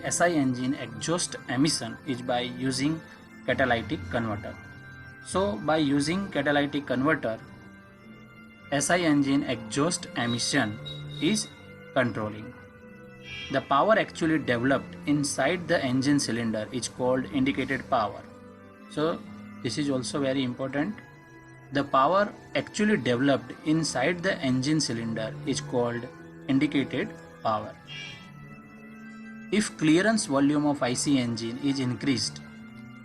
SI engine exhaust emission is by using catalytic converter. So by using catalytic converter, SI engine exhaust emission is controlling. The power actually developed inside the engine cylinder is called indicated power. So this is also very important. The power actually developed inside the engine cylinder is called indicated power. If clearance volume of IC engine is increased,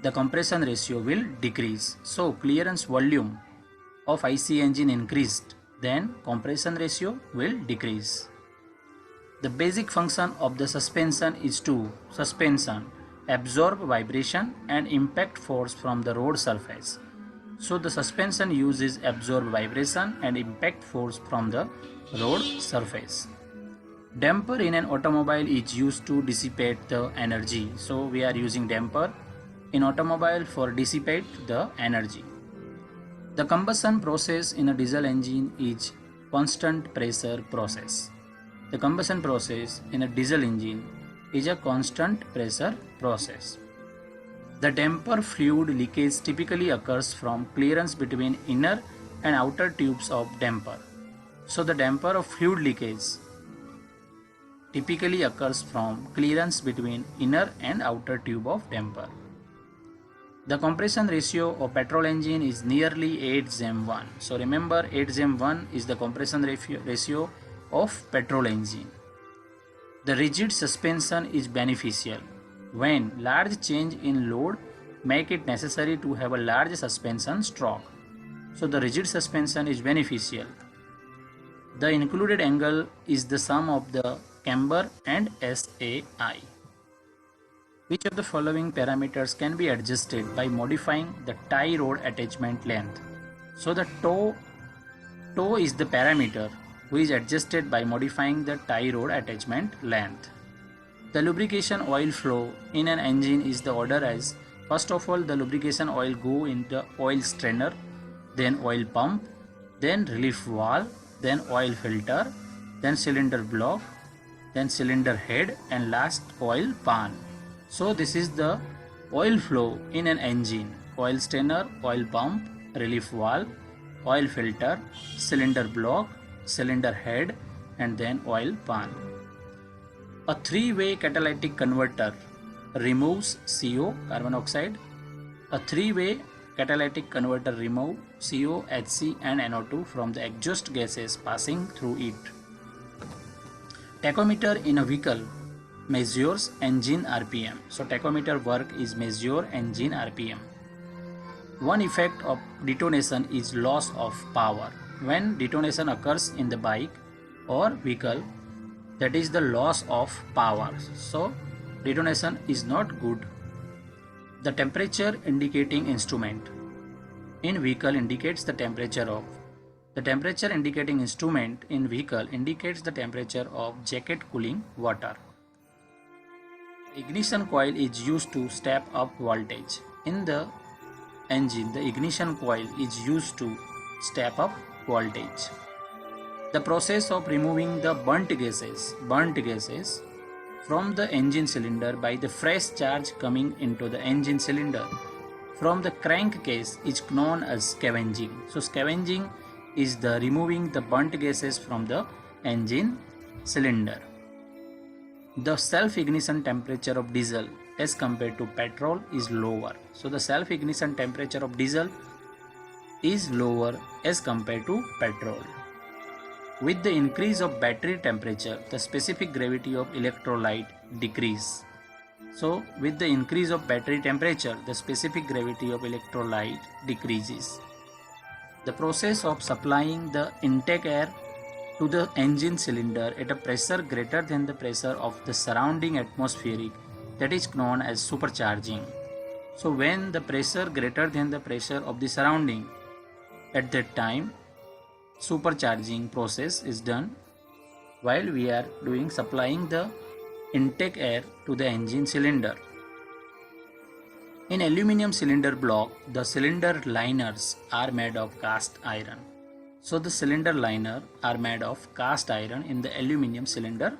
the compression ratio will decrease. So clearance volume of IC engine increased, then compression ratio will decrease. The basic function of the suspension is to absorb vibration and impact force from the road surface. So the suspension uses absorb vibration and impact force from the road surface. Damper in an automobile is used to dissipate the energy. So we are using damper in automobile for dissipate the energy. The combustion process in a diesel engine is constant pressure process. The combustion process in a diesel engine is a constant pressure process. The damper fluid leakage typically occurs from clearance between inner and outer tubes of damper. So the damper of fluid leakage typically occurs from clearance between inner and outer tube of damper. The compression ratio of petrol engine is nearly 8:1. So remember 8:1 is the compression ratio of petrol engine. The rigid suspension is beneficial when large change in load make it necessary to have a large suspension stroke. So the rigid suspension is beneficial. The included angle is the sum of the camber and SAI. Which of the following parameters can be adjusted by modifying the tie rod attachment length? So the toe is the parameter which is adjusted by modifying the tie rod attachment length. The lubrication oil flow in an engine is the order as: first of all, the lubrication oil go into oil strainer, then oil pump, then relief valve, then oil filter, then cylinder block, then cylinder head, and last oil pan. So this is the oil flow in an engine: oil strainer, oil pump, relief valve, oil filter, cylinder block, cylinder head, and then oil pan. A three-way catalytic converter removes CO, carbon dioxide. A three-way catalytic converter removes CO, HC and NO2 from the exhaust gases passing through it. Tachometer in a vehicle measures engine RPM. So tachometer work is measure engine RPM. One effect of detonation is loss of power. When detonation occurs in the bike or vehicle, that is the loss of power. So detonation is not good. The temperature indicating instrument in vehicle indicates the temperature of. The temperature indicating instrument in vehicle indicates the temperature of jacket cooling water. Ignition coil is used to step up voltage. In the engine, the ignition coil is used to step up voltage. The process of removing the burnt gases from the engine cylinder by the fresh charge coming into the engine cylinder from the crankcase is known as scavenging. So scavenging is the removing the burnt gases from the engine cylinder. The self-ignition temperature of diesel as compared to petrol is lower. So the self-ignition temperature of diesel is lower as compared to petrol. With the increase of battery temperature, the specific gravity of electrolyte decrease. So with the increase of battery temperature, the specific gravity of electrolyte decreases. The process of supplying the intake air to the engine cylinder at a pressure greater than the pressure of the surrounding atmospheric, that is known as supercharging. So when the pressure greater than the pressure of the surrounding, at that time supercharging process is done while we are doing supplying the intake air to the engine cylinder. In aluminum cylinder block, the cylinder liners are made of cast iron. So the cylinder liner are made of cast iron in the aluminum cylinder